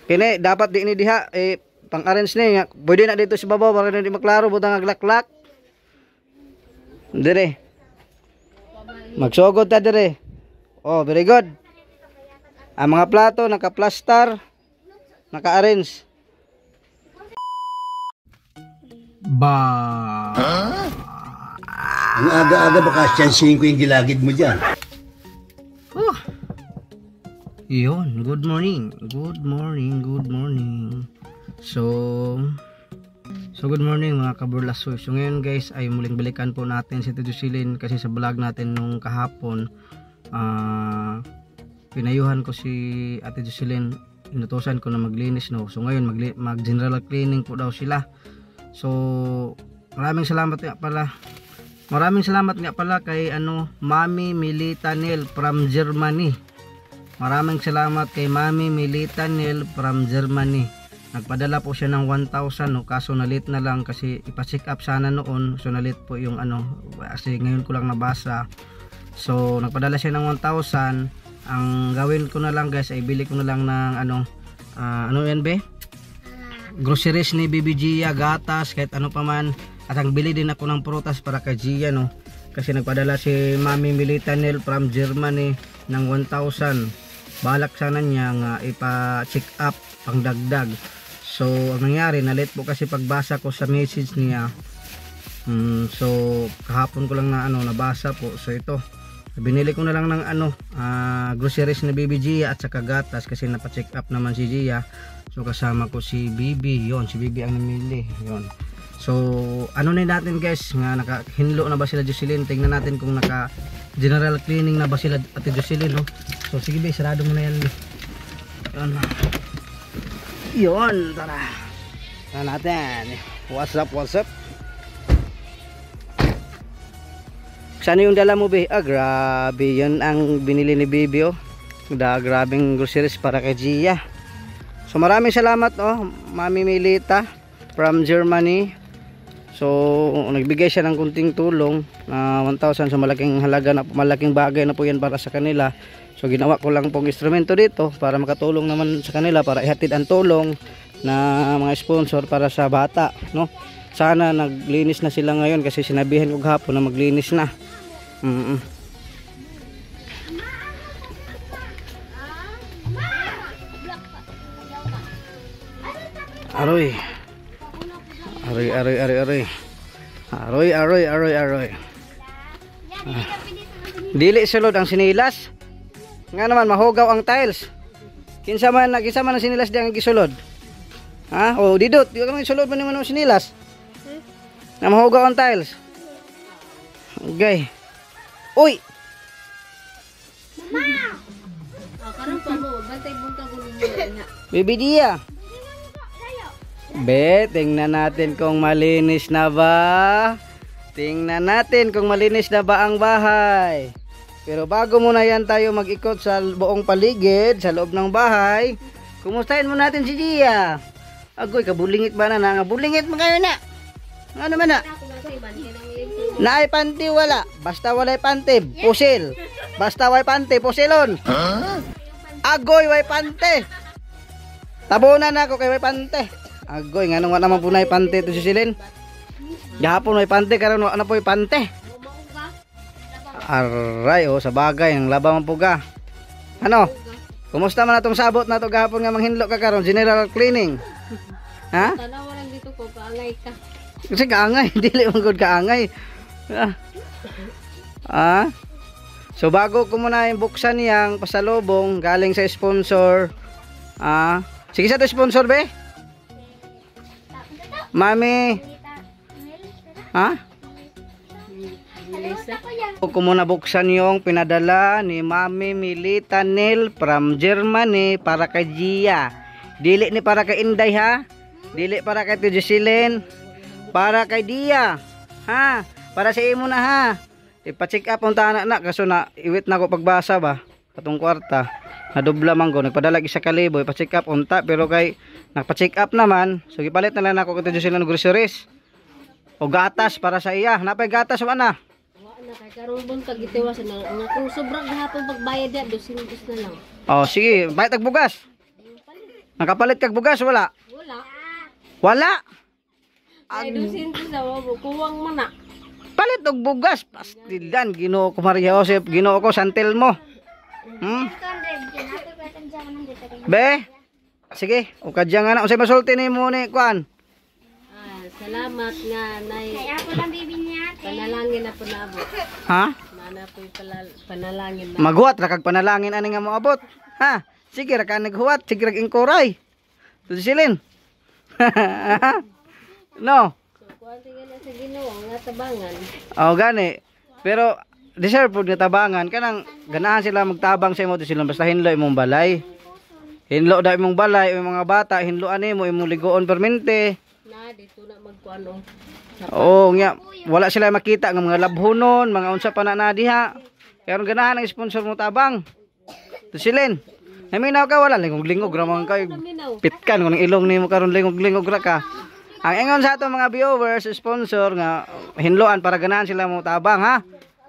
Kini dapat di ini diha pang-arrange ni nga. Pwede na dito sa babaw para di maklaro butang aglaklak. Dire. Magsugod ta dire. Oh, very good. Ang mga plato naka-plaster, naka-arrange. Ba. Ang aga-aga baka siyansihin ko yung gilagid mo dyan. Oh. Yun, good morning. Good morning, good morning. So good morning mga kaburlasoy. So ngayon guys ay muling balikan po natin si Tito Jocelyn kasi sa vlog natin nung kahapon pinayuhan ko si Ate Jocelyn, inutusan ko na maglinis no. So ngayon mag general cleaning po daw sila. So maraming salamat nga pala. Maraming salamat nga pala kay Mami Milita Nel from Germany. Maraming salamat kay Mami Milita Nel from Germany. Nagpadala po siya ng 1,000 no, kaso nalit na lang kasi ipa-check up sana noon. So nalit po yung kasi ngayon ko lang nabasa. So nagpadala siya ng 1,000. Ang gawin ko na lang guys ay bili ko na lang ng ano yan be? Groceries ni Bibi Gia, gatas, kahit ano pa man. At ang bili din ako ng prutas para kay Gia no. Kasi nagpadala si Mami Milita Nel from Germany ng 1,000. Balak sana niya nga ipa-check up pang dagdag. So ang nangyari, nalit po kasi pagbasa ko sa message niya. So kahapon ko lang na nabasa po. So ito, binili ko na lang ng groceries ni Bibi Gia at saka gatas kasi napa-check up naman si Gia. So kasama ko si Bibi, yon si Bibi ang namili, yon. So na natin guys, nga nakahinlo na ba sila Jocelyn? Tingnan natin kung naka general cleaning na ba sila Ate Jocelyn no. So sige be, sarado mo na yan be. Yon, tara. Tara natin. What's up, what's up? Saan yung dala mo be? Grabe, yun ang binili ni Bibi oh. Grabing groceries para kay Gia. So maraming salamat Mami Milita from Germany. So nagbigay siya ng kunting tulong na 1,000. So malaking halaga na, malaking bagay na po yan para sa kanila. So ginawa ko lang pong instrumento dito para makatulong naman sa kanila, para ihatid ang tulong na mga sponsor para sa bata no. Sana naglinis na sila ngayon kasi sinabihan ko kahapon na maglinis na. Aroy. Aroy. Dili sulod ang sinilas. Nga naman mahugaw ang tiles. Kinsa man ang sinilas di ang gisulod. Ha? O didot, di ka man sulod man naman ang sinilas. Na mahugaw ang tiles. Okay. Uy. Mama. Karon pa mo, bantay bungka ko niya. Bibi Dia. Be, tingnan natin kung malinis na ba. Tingnan natin kung malinis na ba ang bahay. Pero bago muna yan tayo mag-ikot sa buong paligid, sa loob ng bahay, kumustahin mo natin si Gia. Agoy, kabulingit ba na? Ngabulingit mo kayo na. Ano naman na? Naay panty wala. Basta walay panty, pusil. Basta way panty, pusilon. Agoy, way panty. Tabunan ako kay way panty. Agoy, nga nung naman po na ipante ito si Silin. Gahapon may pante, karon na po ipante. Aray, sa bagay, ang laban po ka. Ano? Kumusta man atong sabot na to gahapon nga manghinlo ka karon, general cleaning? Ha? Tanawa lang dito ko, kaangay ka. Kasi kaangay, dili man gud kaangay. So bago ko muna yung buksan niyang pasalubong galing sa sponsor. Sige sa to sponsor be? Mami. Ko muna buksan yung pinadala ni Mami Milita Nel from Germany para kay Gia. Dili ni para kay Inday ha. Dili para kay Tito Jocelyn. Para kay Dia. Ha? Para sa imo na ha. Ipa-check up unta na kaso na iwit na ko pagbasa ba. Katong kwarta. Nadubla man ko, nagpadala isa ka libo, ipa-check up unta pero kay nagpa-check up naman. So gipalit na lang ako kay Tito Jocelyn ng groceries. O gatas para sa iya. Napay gatas wa na. Wala kay karon buntag gitiwasan na nga kung sobrang gahapon pagbayad ya 200 na lang. Oh sige, bayad tag bugas. Nakapalit kag bugas wala? Wala. Wala. Ay, 200 sa wabo. Kuwang man na. Palit og bugas. Pastilan, Ginoo ko Maria Joseph, Ginoo ko Santel mo. Be. Sige, ukadya nga na unsay masulti nimo ni kuan? Salamat nga nay. Kaya ako lang bibi niya. Panalangin na po naabot. Ha? Mana po panalangin na. Maghuwat ra kag panalangin ani nga moabot. Ha? Sige ra ka naghuwat, sige ra ingkoray. Tusilin. No. So kuan tingala sa Ginoo nga tabangan. Oh, gani. Pero deserve pud nga tabangan kanang ganahan sila magtabang sa imo sila basta hinlo imong balay. Hinlo da imong balay, imong mga bata, hinlo ani mo imong ligoon permente. Na dito na magkuano. Oo, nga wala sila makita nga mga labhonon, mga unsa pa na diha. Karon ganahan ang sponsor mo tabang. Tusilin. Naminaw ka wala lingog-lingog ra man kay pitkan kun ilong nimo karon lingog-lingog ra ka. Ang ingon sa ato mga viewers, sponsor nga hinloan para ganahan sila mo tabang ha.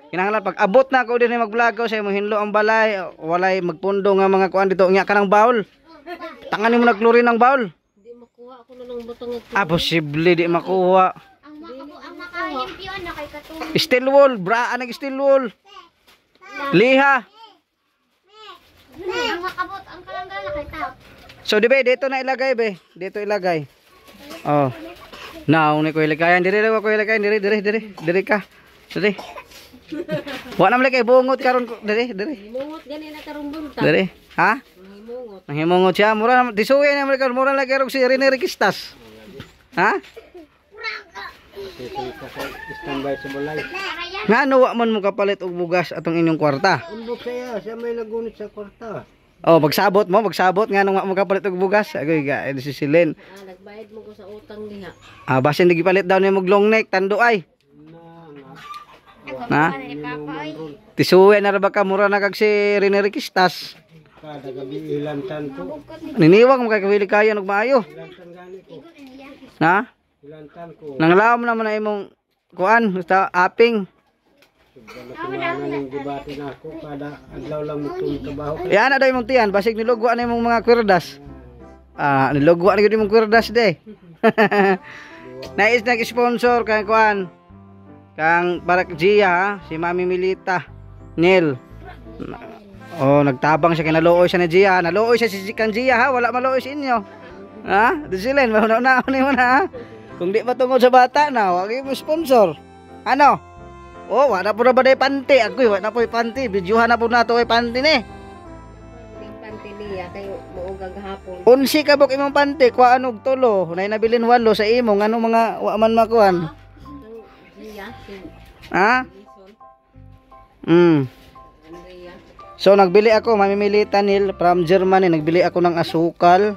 Kinahanglan pag abot na ko dinhi mag-vlog ko sa imong hinlo ang balay, walay magpundo nga mga kuan dito nya kanang bawl. Tangan nimo nagklorin ng bawl. Di makuha ako na ng butang ito. Posible di makuha. Ang makalimpyo na kay katulong. Steel wool, bra anag steel wool. Liha. Ang makabot ang kalanggala kay tao. So di ba dito na ilagay be? Dito ilagay. Oh. Now ni ko ilagayan diri ko ilagayan diri ka. Diri. Wa na kay bungot karon diri. Himungot gani na karong bunta. Diri. Ha? Himungot. Nanghimungot siya mura na disuwi na karon mura lagi rog si Rene Riquistas. Ha? Standby sa balay. Nga no wa man mo kapalit og bugas atong inyong kwarta. Umbok siya may nagunit sa kwarta. Oh, magsabot nga nung wa mo kapalit og bugas. Agoy ga sisilin. Nagbayad mo ko sa utang diha. Basin di gipalit daw nimo og long neck tando ay. Ha? Tisuwe na ra ba ka mura na kag si Rene Riquistas. Kada gabi ilantan ko. Niniwag mo kay kawili kaya og maayo. Ilantan gani ko. Ha? Ilantan ko. Nanglawom naman na imong kuan, basta aping. Nakumanan ng debate na ako. Kada adlaw lang mutong trabaho. Yan na daw imong tiyan, basig nilugwa na imong mga kwirdas. Nilugwa na gyud imong kwirdas de. Nais nag-sponsor kay kuan. Kang Barak Gia, ha? Si Mami Milita, Nel. Oh, nagtabang siya kinalooy siya ni Gia. Nalooy siya si Kang Gia ha, wala malooy sa inyo. Ha? Disilin, mauna mo na ha. Kung di matungod sa bata na, wag mo sponsor. Ano? Oh, wala po na ba day panty? Agoy, wala po yung panty. Bidyuhan na po na ito ay panty ni. Yung pantiliya kayo muugang hapon. Unsi ka bok imong panty, kuha anog tulo. Nay nabilin 8 sa imo, ngano mga wa man makuan. Diya, si Ha? Andrea. So nagbili ako, mamimilita nil from Germany, nagbili ako ng asukal.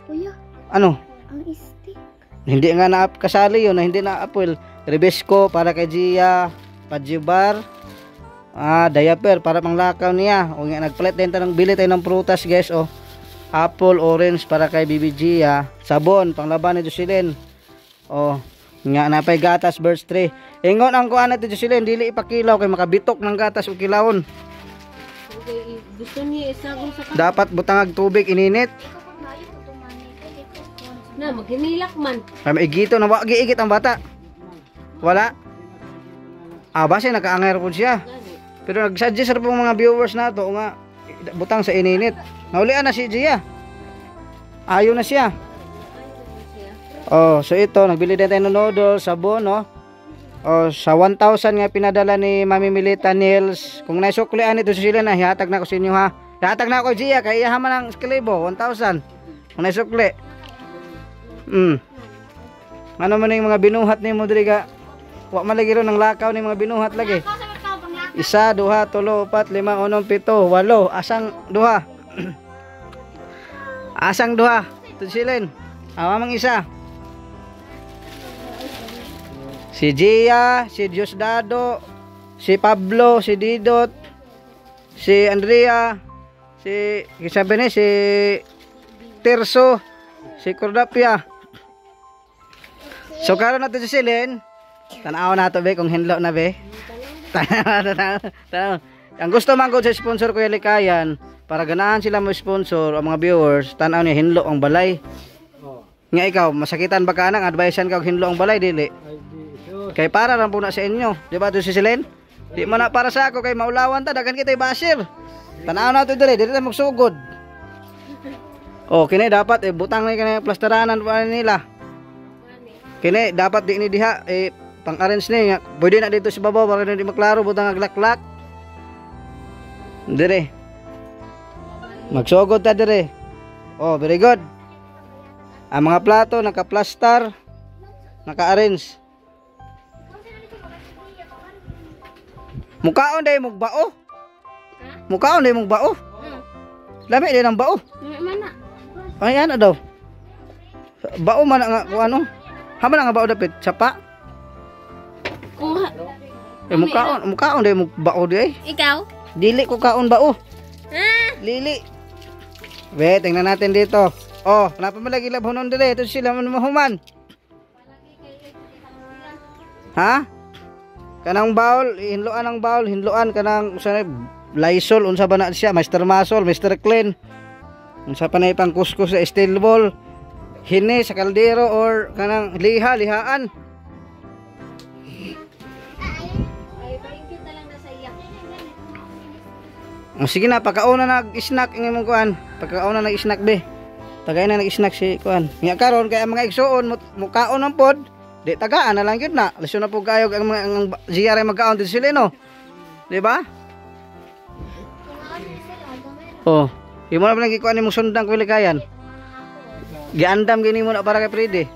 Kuya, Ano? ang stick. Hindi nga na kasali yun, hindi na apple. Rebesco para kay Gia, Pajibar. Diaper para panglakaw niya. O nga nagpalit din tayo ng bili tayo ng prutas, guys. Oh. Apple, orange para kay Bibi Gia. Sabon, panglaban ni Jocelyn. Oh, nga napay gatas birds 3. Ingon ang kuan natin Jocelyn, dili ipakilaw kay makabitok ng gatas o kilawon. Okay, gusto niya isagong sa Dapat butangag tubig ininit. na maghinilak man. Kaya maigito na wagi igit ang bata. Wala. Base nakaangay po siya. Gani. Pero nag-suggest ra po mga viewers nato nga butang sa ininit. Naulian na si Gia. Ayaw na siya. Oh, so ito nagbili din tayo ng noodles, sabon, no. Oh, sa 1,000 nga pinadala ni Mami Milita Nils. Kung naisuklian ito sila na hihatag na ko sa inyo ha. Hihatag na ako Gia kay iyahaman ang sklibo 1,000. Kung naisukli. Ano man yung mga binuhat ni mo diri ga? Wa man lagi ron ng lakaw ni mga binuhat lagi. 1, 2, 3, 4, 5, 6, 7, 8. Asang duha. Asang duha. Tudsilin. Mamang isa. Si Gia, si Diosdado, si Pablo, si Didot, si Andrea, si sabi ni si Terso, si Cordapia. So karon nato si Silin. Tanaw na to be kung hinlo na be. Tanaw. Ang gusto man ko sa sponsor ko Likayan, para ganahan sila mo sponsor ang mga viewers, tanaw niya hinlo ang balay. Oh. Nga ikaw, masakitan ba ka nang advisean ka og hinlo ang balay dili? Ay di sus. Kay para lang po na sa inyo, di ba to si Silen? Di man na para sa ako kay maulawan ta dagan kitay basir. Tanaw na to dire ta magsugod. Oh, kini dapat butang ni kanang plasteranan pa nila. Kini dapat di ni diha pang-arrange ni nga pwede na dito sa babaw para di maklaro butang aglaklak. Dire. Magsugod ta dire. Oh, very good. Ang mga plato naka-plaster, naka-arrange. Mukaon day mong bao. Mukaon day mong bao. Lami din ang bao. Mana? Ay ano daw? Bao man nga kung ano? Haman nga bao dapit sapa. Kuha. Mukaon day mong bao di ay. Ikaw? Dili ko kaon bao. Ah. Lili. Wait, tingnan natin dito. Oh, kenapa mo lagi labhonon dire? Ito sila man mahuman. Ha? Kanang bowl, hinloan ang bowl, hinloan kanang usa Lysol unsa ba na siya? Mr. Muscle, Mr. Clean. Unsa pa na ipang kuskus sa steel bowl. Hini sa kaldero or kanang lihaan. Ay, paingkit na lang na sa iyak. Oh, sige na, pagkauna nag-snack ng imong kuan. Pagkauna nag-snack be. Tagay na nag-snack si kuan. Nga karon kay ang mga igsuon mukaon ang pod. Di tagaan na lang gyud na. Lisod na po kayo ang mga GR magkaon din sila no. Di ba? Oh, imo na lang gikuan nimo sundang kulikayan. Giandam gini mo na para kay Freddy.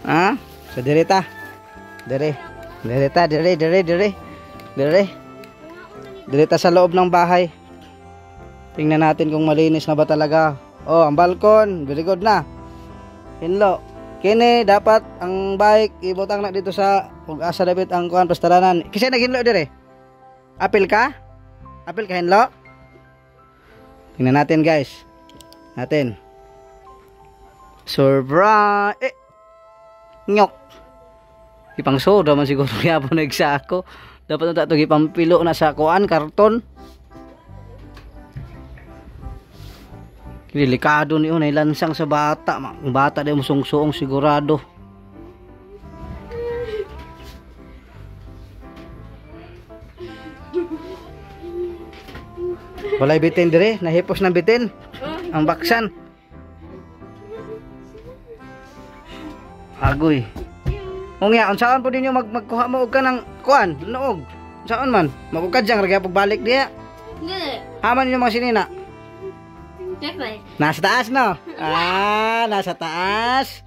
Ha? So direta. Direta, dire. Direta sa loob ng bahay. Tingnan natin kung malinis na ba talaga. Oh, ang balkon, very good na. Hinlo. Kini dapat ang bike ibutang na dito sa ug asa dapat ang kuan plasteranan. Kasi naghinlo dire. Apil ka? Apil ka hinlo? Tingnan natin guys. Natin. Surprise! Nyok. Ipang soda man siguro kaya po nagsako. Dapat na ito ipampilo na sa kuan, karton. Delikado niyo na ilansang sa bata. Ang bata din musong-suong sigurado. Walay bitin dire, nahipos ng bitin. Ang baksan. Agoy. Ungya, unsaan po ninyo magkuha mo og kanang kuan, noog. Saan man? Magukad jang ragya pagbalik diya. Hindi. Haman niyo mga sinina. Siyempre. Nasa taas no? Ah, nasa taas.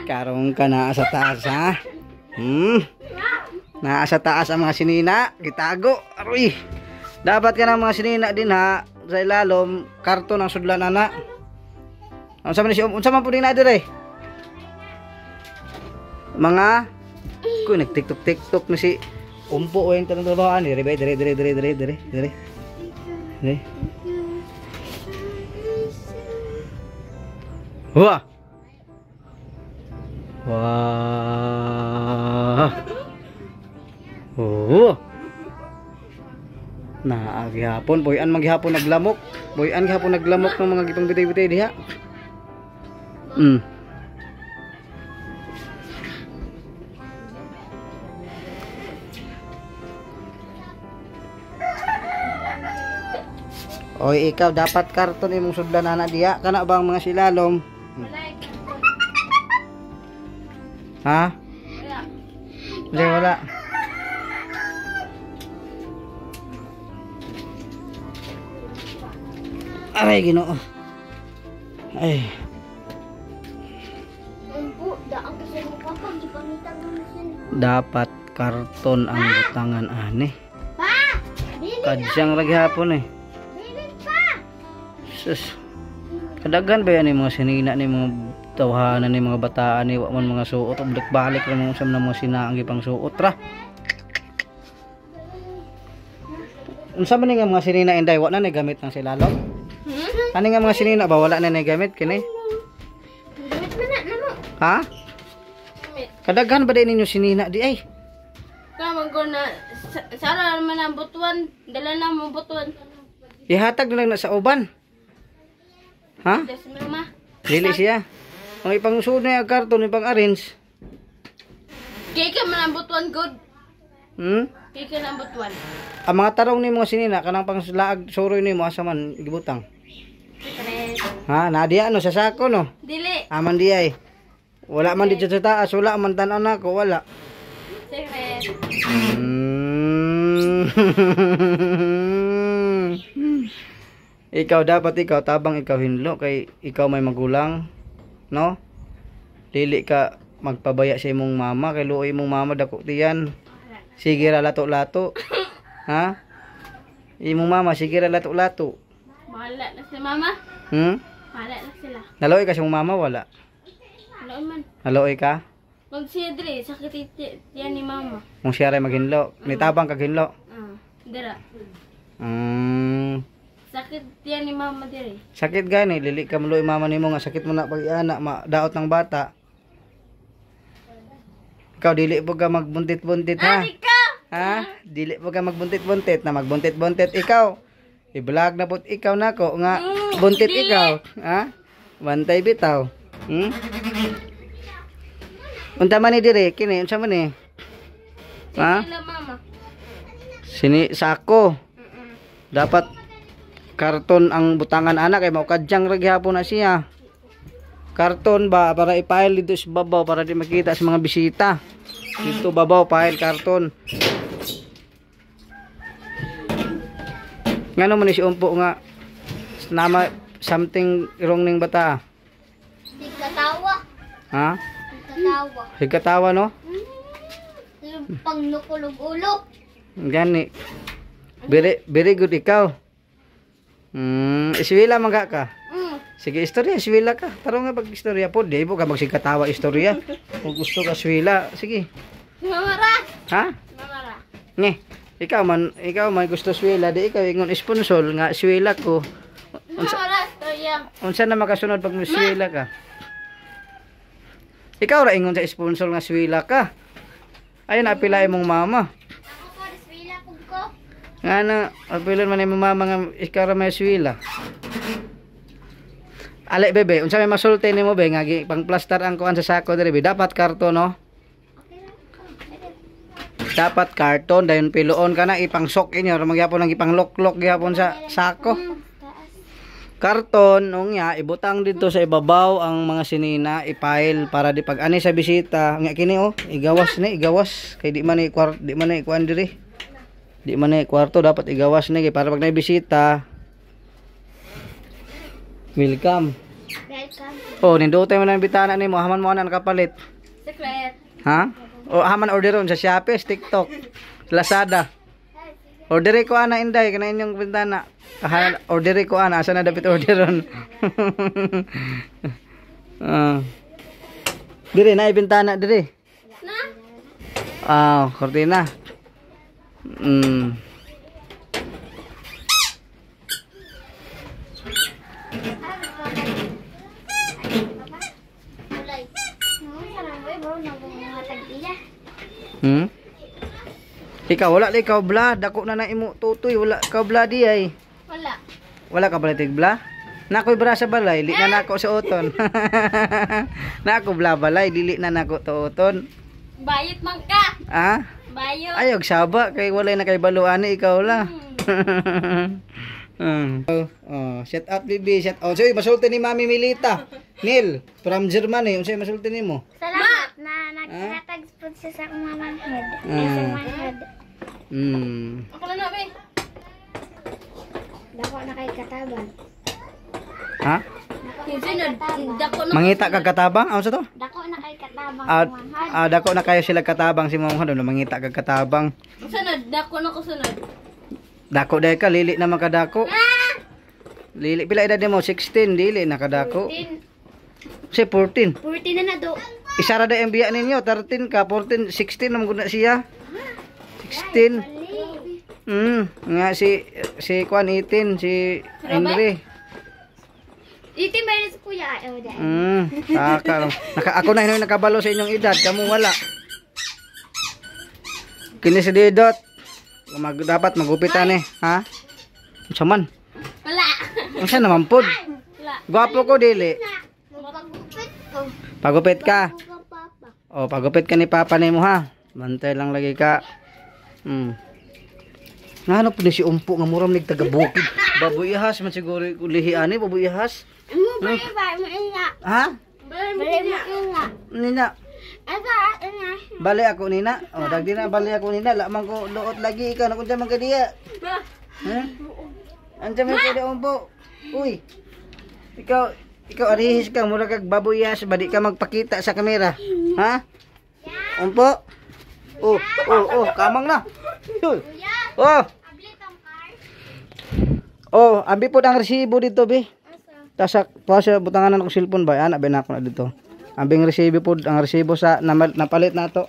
Karong ka nasa taas ha. Nasa taas ang mga sinina, gitago. Aroy. Dapat ka ng mga sinina din ha sa ilalom, karton ang sudlan ana. Unsa man po din na dire? Mga ko nag-tiktok na si Umpo o yung tanong trabahoan. Dire. Wah. Oh. Naagihapon, boyan maghihapon naglamok. Boyan gihapon naglamok ng mga gipang bitay-bitay diha. Oy, ikaw dapat karton imong sudlan ana diha kana bang mga silalom? Ha? Wala. Aray, Ginoo. Ay. Dapat karton ang butangan ani. Kadyang lagi hapon eh. Sus. Kadagan ba yan yung mga sinina ni mga tawhanan ni mga bataan ni man mga suot o balik lang mga sa mga sinaang ipang suot ra. Unsa man nga mga sinina inday wa na ni gamit ng silalom? Ani nga mga sinina ba wala na ni gamit kini? Gamit man na namo. Ha? Kadagan ba din ninyo sinina di ay? Kamang ko na sara man ang butuan, dala na mo butuan. Ihatag na lang na sa uban. Ha? Yes, mama. Dili siya. Ang ipangsunod na yung karton, ipang-arrange. Kaya man ang butuan good. Hmm? Kaya na ang butuan. Ang mga tarong ni mga sinina, kanang pang laag, suroy ni mo, asa man, gibutang. Secret. Ha? Nadiya, no? Sa sako, no? Dili. Aman diya, wala man dito sa taas, wala man tanaw na ko, wala. Secret. Ikaw dapat tabang ikaw hinlo kay ikaw may magulang, no? Dili ka magpabaya sa imong mama kay luoy imong mama dako tiyan. Sige ra lato-lato. Ha? Imong mama sige ra lato-lato. Bahala na si mama. Bahala na sila. Naloy ka sa imong mama wala. Ano man. Naloy ka? Kung siya dre, sakit yan ni mama. Kung siya ray maghinlo, nitabang ka hinlo. Dira. Sakit yan ni mama diri. Sakit gani, lili ka muloy mama nimo nga sakit mo na pag iana, daot ng bata. Ikaw dili po ka magbuntit-buntit ha? Ha? Dili po ka magbuntit-buntit na magbuntit-buntit ikaw. I-vlog na po ikaw nako nga buntit ikaw, ha? Bantay bitaw. Unta man ni diri kini unsa man ni? Ha? Sila mama. Sini sako. Dapat karton ang butangan anak kay maukadyang ra gihapon na siya. Karton ba para i-file dito sa babaw para di makita sa mga bisita. Dito babaw file karton. Ngano man si umpo nga nama something wrong ning bata. Higatawa. Ha? Higatawa. Higatawa no? Pang nukulog-ulog. Gani. Very good ikaw. Iswila man ka. Sige, istorya, iswila ka. Taro nga pag istorya po, di po ka magsigkatawa istorya. Kung gusto ka iswila, sige. Mamara. Ha? Mamara. Nge, ikaw man gusto iswila, di ikaw ingon sponsor nga iswila ko. Mamara, istorya. Unsa na makasunod pag iswila ka? Ikaw ra ingon sa sponsor nga iswila ka. Ayun, apilay mong mama. Ako ko, iswila po ko. Nga na, apilay man yung mama nga ikaw ra may iswila. Ale bebe, unsa may masulti nimo be nga pang plaster ang kuan sa sako diri be? Dapat karton no? Dapat karton dayon piloon kana ipangsok inyo magyapon ang ipangloklok gyapon sa sako. Karton unya ibutang dito sa ibabaw ang mga sinina ipile para di pag ani sa bisita nga kini oh igawas kay di man kuan diri. Di man kwarto dapat igawas ni para pag nay bisita. Welcome. Oh, nindutoy mo na ang bitana nimo, haman mo na nakapalit. Secret. Ha? O haman orderon sa Shopee, TikTok, Lazada. Orderi ko ana inday kana inyong bintana. Orderi ko ana asa na dapat orderon. Dire na bintana dire. Na? Kortina. Ikaw wala li ikaw bla, dako na imo tutoy, wala ka bla di ay. Wala. Wala ka bala tig bla? Nakoy bra sa balay, li na nako sa uton. Nako bla balay, dili na nako to uton. Bayot man ka. Ha? Bayot. Ayog saba kay walay na kay baluani ikaw la. Set up bibi, set out. So, masulti ni Mami Milita. Neil, from Germany, unsay masulti nimo? Salamat na naghatag po siya sa akong manhead. Sa manhead. Ako na na, be. Dako na kay katabang. Ha? Dako na. Mangita kag katabang? Ano sa to? Dako na kay katabang. Dako na kayo sila katabang si Mama Hado, mangita kag katabang. Sunod, dako na ko sunod. Dako day ka, lili na makadako. Lili pila edad mo? 16, dili nakadako. 14. Si 14. 14 na do. Isa ra day ang biya ninyo, 13 ka, 14, 16 naman gud na siya. 16. Nga si Kwan 18, si Henry. 18 ba sa kuya? Saka. Ako na hinoy nakabalo sa inyong edad, kamo wala. Kini si Didot. Dapat magupitan ha? Saman. Unsa naman pod? Gwapo ko dili. Magpagupit ko. Pagupit ka. Ako papa. O pagupit ka ni papa nimo ha. Bantay lang lagi ka. Ngano po ni si umpo nga muram nig taga bukid. Baboy ihas man siguro lihi ani baboy ihas. Mo ba mo ina? Ha? Bali mo ina. Nina, Asa ina? bali ako nina. O dagdi na bali ako nina. Lamang ko luot lagi ikaw na kunsa man ka diya. Ha? Anja man ka diya umpo. Uy. Ikaw arihis ka mura kag baboy ihas badi ka magpakita sa kamera. Ha? Umpo. Oh, kamang na. Uy. Oh. Oh, abi po ang resibo dito, be. Tasak pa sa butanganan ko cellphone ba? Ana ba na ako na dito. Ambing resibo po ang resibo sa napalit nato.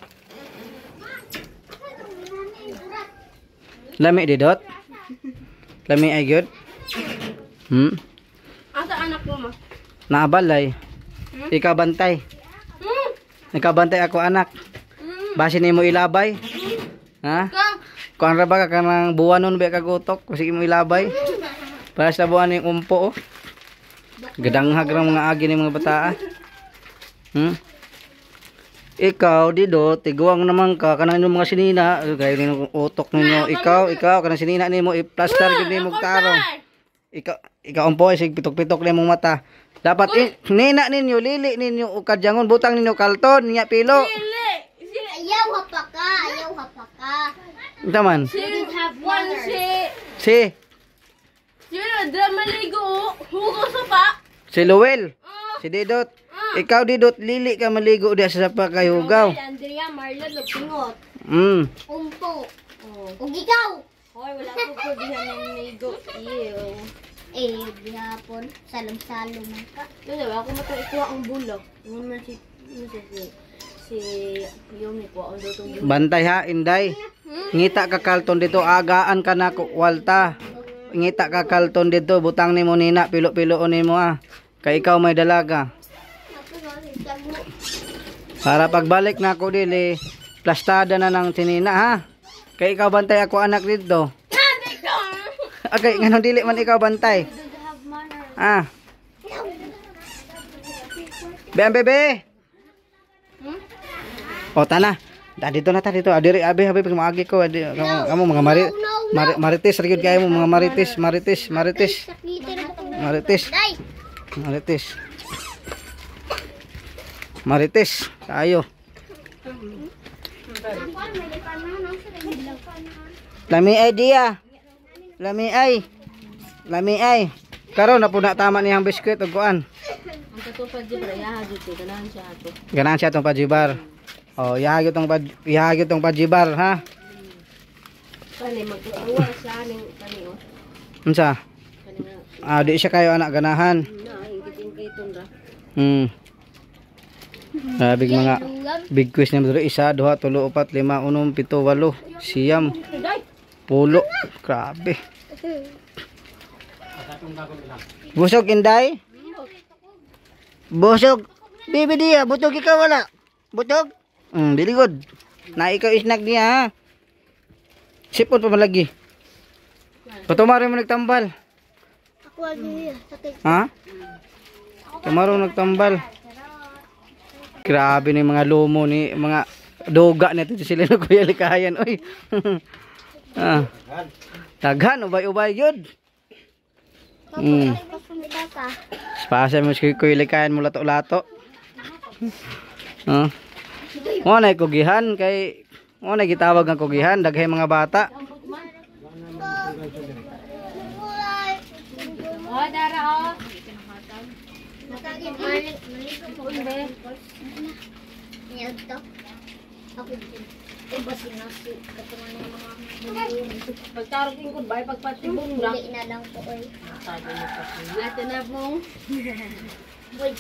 Lami didot. Lami ay good. Asa anak mo ma? Naabalay. Ikaw bantay. Ikaw bantay ako anak. Base nimo ilabay. Ha? Kuan ra ba ka kanang buwanon ba kagutok kasi imo ilabay. Para sa buwan ning umpo. Gadanghag ra mga agi ni mga bata. Ikaw didot tiguang naman ka kanang inyong mga sinina gaya ning utok ninyo. Ikaw kanang sinina nimo i-plaster gid nimo tarong. Ikaw umpo sig pitok-pitok na imong mata. Dapat nina ninyo lili ninyo o kadyangon butang ninyo kalton niya pilo. Ayaw hapaka. Taman. You didn't have one Si Si Luel. Si Didot. Ikaw Didot lili ka maligo diha sa sapa kay hugaw. Andrea Marlon lupingot. Umpo. Ug ikaw. Hoy wala ko po diha nang maligo. Ew. Gihapon salom-salom man ka. Dili ako ikuha ang bulak. Ngumman si Yumi ko ang dutong Bantay ha, Inday. Ngita ka kalton dito, agaan ka na walta. Ngita ka kalton dito, butang nimo nina, pilo-piloon nimo ha. Kay ikaw may dalaga. Para pagbalik na ako dili, plastada na ng tinina ha. Kay ikaw bantay ako anak dito. Okay, nganong dili man ikaw bantay. Ah. Bebe. O tana. Dito na ta dito. Adiri abi pagmaagi ko. Kamu mga marites rigid kayo mo mga marites. Marites. Kayo. Lami idea. Lami ay. Karon na po na tama niyang biskwit ug kuan. ang katupad jibra yahagit ganahan siya ato. Ganahan siya tong pajibar. Oh, ihagit tong pajibar ha. Kani magtuwa sa aning kani oh. Unsa? Kani Di siya kayo anak ganahan. na ingkiting ra. Big mga big quiz na dito 1 2 3 4 5 6 7 8 siyam. Pulo. Grabe. Busog Inday? Busog. Bibi dia, butog ikaw wala. Butog? Very good. Na ikaw snack niya ha. Sipon pa malagi. Patumari mo nagtambal. Ako lagi. Ha? Tumaro nagtambal. Grabe ni mga lumo ni mga doga nito sila na Kuya Likayan. Oy. Daghan ubay-ubay yun. Spasa mo si Kuya Likayan mo lato-lato. Mo na kugihan kay mo na gitawag ang kugihan daghay mga bata. Oh, dara oh. Pagtarong ingkod bay pagpatibong ra. Hindi na lang po oy. Ato na pong. Boy,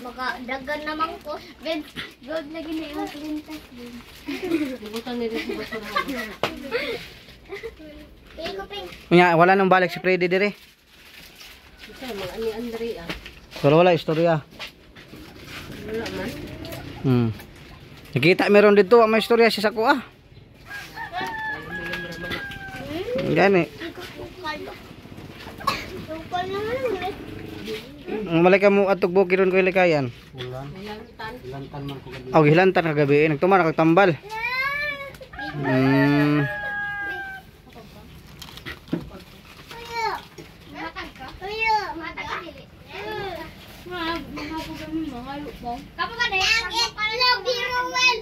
baka dagan naman ko. Ben, god na gina yung pintas. Butang ni rin sa Pili ko ping. Unya wala nang balik si Freddy dire. Isa mga ni Andrea. Pero wala istorya. Wala man. Nakita meron dito may istorya siya sa kuha. Gani. Malay ka mo atog buki ron ko ilikayan. Ulan. Ilantan man ko gabi. Oh, gilantan kagabi. Nagtuma na kagtambal. Kamu kan yang lagi Rowan.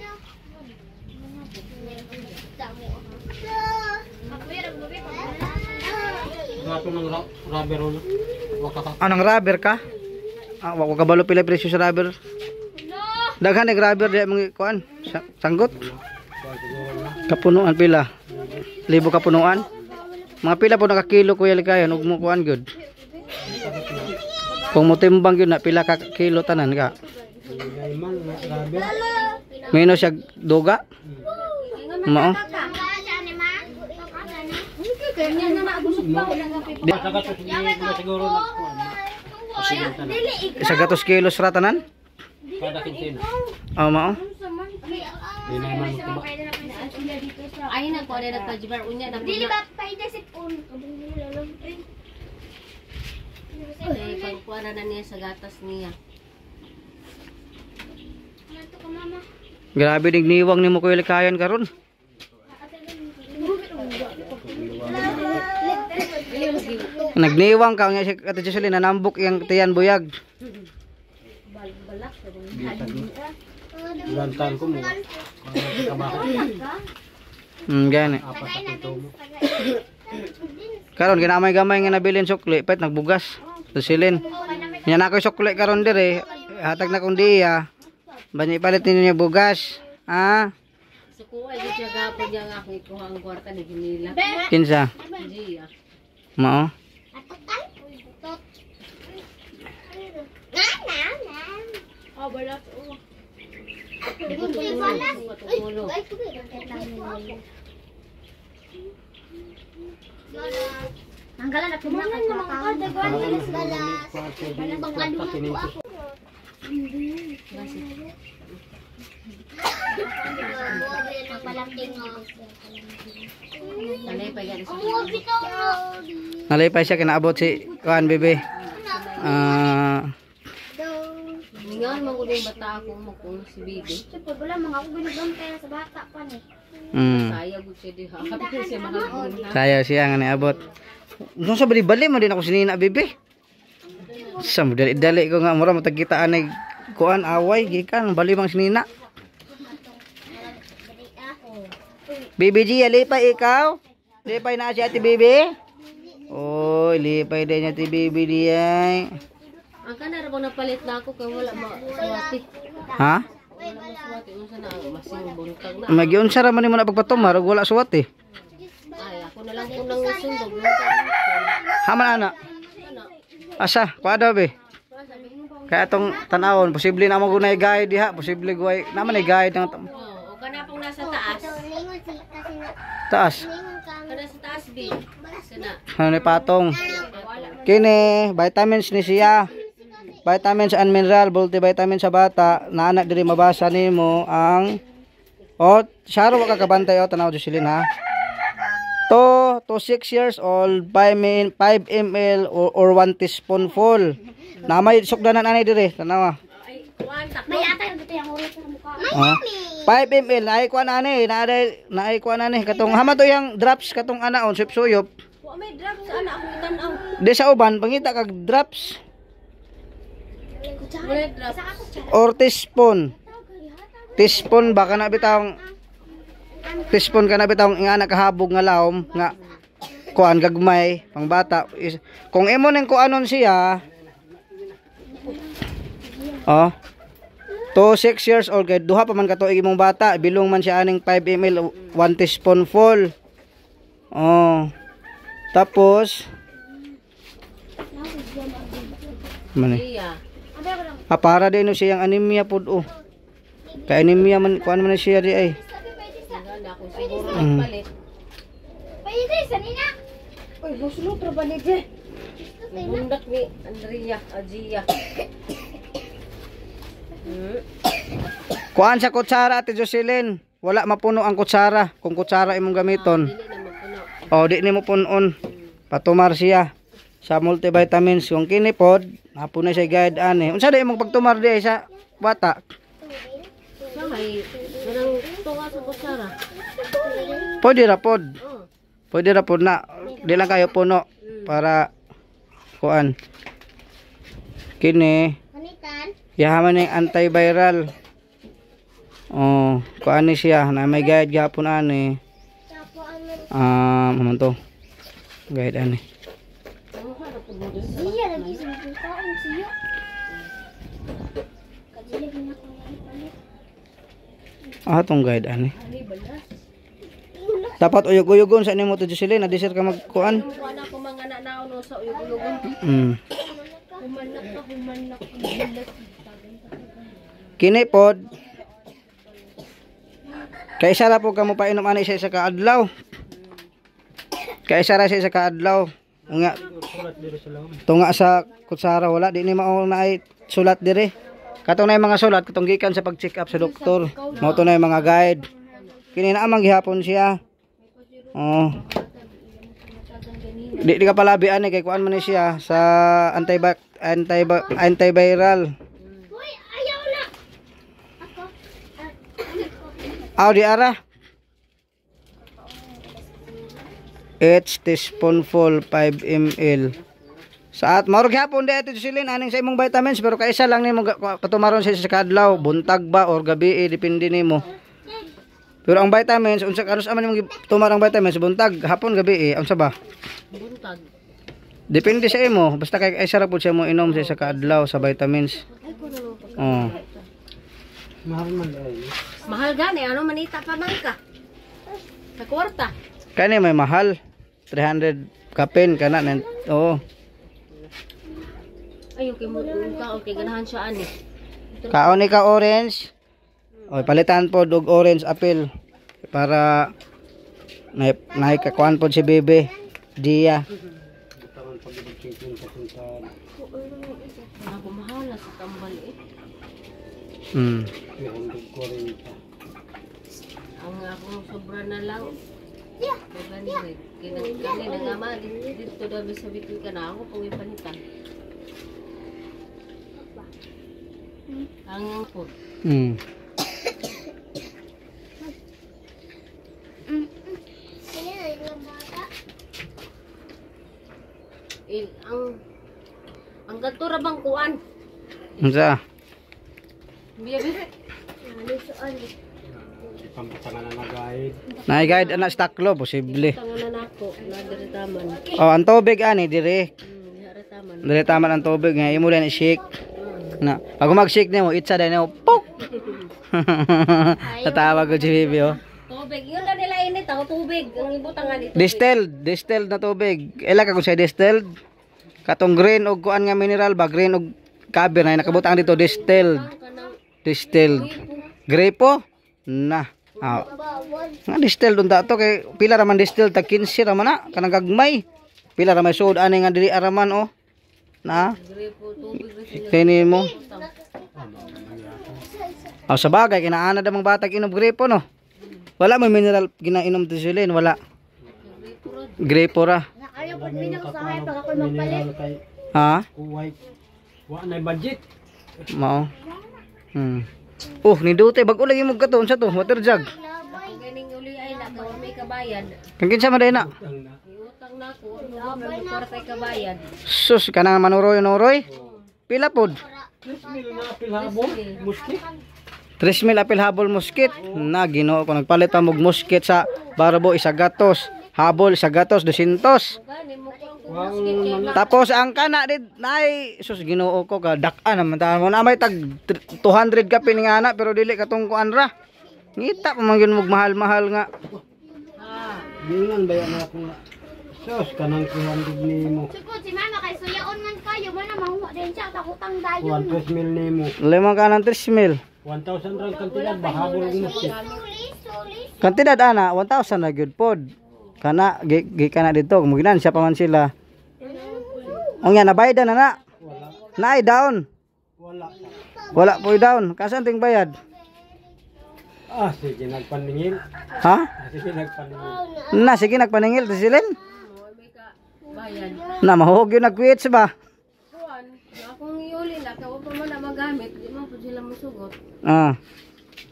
Gato ng rubber ulo. Wakaka. Anong rubber ka? Ah, wag ka balo pila presyo sa rubber. Daghan ng rubber di mga kuan. Sanggot. Kapunuan pila. Libo kapunuan. Mga pila po nakakilo kuya likayan ug mo kuan good. Kung mo timbang yun na pila ka kilo tanan ka. Gayman rubber. Menos siya duga. Mao. Sagatos ni siguro na kuan. Pasigurtan. Isa gatos kilos ra tanan. Kada kinsina. Oh, mao. Di na man mo. Ay na ko na nagpajibar unya na. Dili ba paida sipon? Eh pagkuana na niya sa gatas niya. Nato ka mama. Grabe dig niwang nimo kuya likayan karon. Nagniwang ka nga si Ate Jocelyn nanambok yang tiyan buyag. Ilantan ko mo. Kabaho. Gani. Apat sa pito mo. Karon ginamay-gamay nga nabilin sukli, pet nagbugas. Jocelyn. Nya na koy sukli karon dire. Hatag na kong diya. Banyi palit ninyo bugas. Ah, So kuha gyud siya gapon niya nga ako ikuha ang kwarta ni Ginila. kinsa? Gia. Mao. Oh, balas. Tanggalan na pinaka Tanay pa yan sa Nalipay siya kinaabot si kuan bebe. Ngayon magulo yung bata ako mo kung si Bibi. Siyempre, wala mga ako ginagam kaya sa bata pa ni. Sayang ko siya diha. Happy ko siya mahal. Saya siya nga niabot. Nung sa bali-bali mo din ako sinina bebe. Sa dali ko nga mura matagkitaan ay kuan away gikan bali mang sinina. Bibi Gia, lipay ikaw? Lipay na si Ate Bibi? Oh, lipay din Ate Bibi diay. Ang kanar bang napalit na ako kaya wala maswati. Ha? Wala maswati. Unsa na masing buntag na. Magiunsa ra man nimo na pagpatumar ug wala suwat eh. Ay, ako na lang po nang sundog. Haman ana. Asa, kuada be. Kaya atong tanawon, posible na mo gunay guide diha, posible guay naman ay guide ng O kana pong nasa taas. taas. Kana sa taas bi. Sana. Ano ni patong? Kini, vitamins ni siya. Vitamins and mineral, multivitamin sa bata. Naanak diri mabasa nimo ang saro wa ka kabantay tanaw Jocelyn ha. 2 to 6 years old, 5 ml or 1 teaspoonful. Na may sukdanan anay diri, tanawa. Ay, kuan tak. May atay dito yung ulit sa mukha. 5 ml naay kuan ani, naay kuan ani katong hama to yang drops katong anaon suyop. Wa may drop sa ana ako tan-aw. Di sa uban pangita kag drops Wala drop. or teaspoon. Teaspoon ba kana bitawng teaspoon kana bitawng nga nakahabog nga lawom nga kuan gagmay pang bata. Kung imo ning kuanon siya 2 6 years old kay duha pa man ka tuig imong bata bilong man siya aning 5 ml 1 teaspoonful. Tapos mani Iya. para din no siyang anemia pud kay anemia man kuan man siya di ay. Nagana ako siguro nagpalit. Pwede, sanina. Uy, gusto tra ba ni Je? Bundak ni Andrea Ajia. Kuan sa kutsara Ate Jocelyn. Wala mapuno ang kutsara kung kutsara imong gamiton. Dili na mapuno. Di nimo punon. Patumar siya. sa multivitamins kung kini pod hapon na siya guide ani. Unsa day imong pagtumar di sa bata? Samay, ganang tunga sa kusara. Pwede ra pod. Pwede ra pod na di lang kayo puno para kuan. Kini Manitan. yaman ning antiviral. Oh, kuan ni siya na may guide gapon ani. Tapo ano. Ano to? Guide ani. Siya lagi sa kaon siya. Kadili na ko palit. Tong guide ani. Dapat uyog-uyogon sa nimo to Jocelyn, na desir ka magkuan. Wala ko mga nanao no sa uyog-uyogon. Humanak ka. Kini pod. Kay isa ra po kamo painom ani sa isa ka adlaw. Kay isa ra sa isa ka adlaw. Nga tunga sa kutsara wala di ni mao na ay sulat dire. Katong na mga sulat katong gikan sa pag-check up sa doktor. Mao to na yung mga guide. Kini na amang gihapon siya. Oh. Di ka palabian kay kuan man ni siya sa antiviral. Hoy, ayaw na. Aw di ara. Each teaspoonful 5 ml. Saat marog hapon di ito silin aning sa imong vitamins pero kaisa lang nimo katumaron sa kadlaw, buntag ba or gabi depende nimo. Pero ang vitamins unsa kanus man imong tumarang vitamins buntag, hapon, gabi unsa ba? Buntag. Depende sa imo, basta kay kaisa ra pud siya mo inom sa kadlaw sa vitamins. Oh. Mahal man dahil. Mahal gani, ano manita pa man ka? Sa kwarta. Kani may mahal 300 kapin kana nan. Oo. Ayun kay mo okay ganahan siya ani. Kaon ni ka orange. Oy palitan po og orange apple para kakuan po si bebe. Dia. Tangan pag-ibig sa Ako mahal na sa tambal eh. Ihundog ko rin ito. Ang akong sobra na lang. Yeah. Kani na nga ma dito daw sa bitin ka na ako kung ipanitan. Ang po. Sino na yung bata? Ang gatura bang kuan? Unsa? Biya biya. Ano saan? Pampatangan na nag-guide. Nay guide ana staklo posible. Tangan na nako na diri taman. Oh, ang tubig ani dire. Diri taman. Dire taman ang tubig nga imo din i-shake. Na, pag mag-shake nimo, itsa din nimo. Pok. Tatawa ko si Bibi oh. Tubig, yun na nila init ako tubig. Ang ibutangan dito. Distilled na tubig. Ila ka kung siya distilled. Katong green og kuan nga mineral ba, green og kaber na nakabutang dito distilled. Grapo na. Nga distilled unta to kay pila ra man distilled tag 15 ra man na kanang gagmay. Pila ra may sud ani nga dili araman oh. Na. Kini mo. Sa bagay kinaana damang batag inom grapo no. Wala may mineral ginainom to silin, wala. Grapo ra. Ayaw po minang sa hay pag ako magpalit. Ha? Kuwait. Wa na budget. Mao. Oh, ni dute bag-o lagi mo katon sa to, water jug. Ang ganing uli ay na daw may kabayan. Kang kinsa man na? Iutang na ko, may kwartay kabayan. Sus kanang manuroy-nuroy. Pila pod? 3,000 na apil habon. Muskit. 3,000 apil habol musket. Na Ginoo ko nagpalit pa mog musket sa Barbo isa gatos, habol isa gatos 200. Gani mo ko Tapos ang kana did nay sus Ginoo ko ka dak-an naman ta mo na may tag 200 ka piningana pero dili katong kuan ra. Ngita pa man gyud mog mahal-mahal nga. Gingan ba yan ako nga. Sus, kanang 200 nimo. Sugod si mama kay suyaon man kayo man mahuwa din siya takutang dayon. 1,000 nimo. Lemang ka ng 3,000. 1,000 rang kantidad ba habol ng muskit. Sulis. Kantidad ana 1,000 na gyud pod. Kana kana dito muginan siya pa man sila. Ang yan nabayad na na. Naay down. Wala po down. Kasan ting bayad? Sige nagpaningil. Ha? Sige nagpaningil. Na sige nagpaningil silin. bayad. Na mahog yun nag-quits ba? Kuan, akong iuli na, kaya pa mo na magamit, di mo po sila masugot. Ah.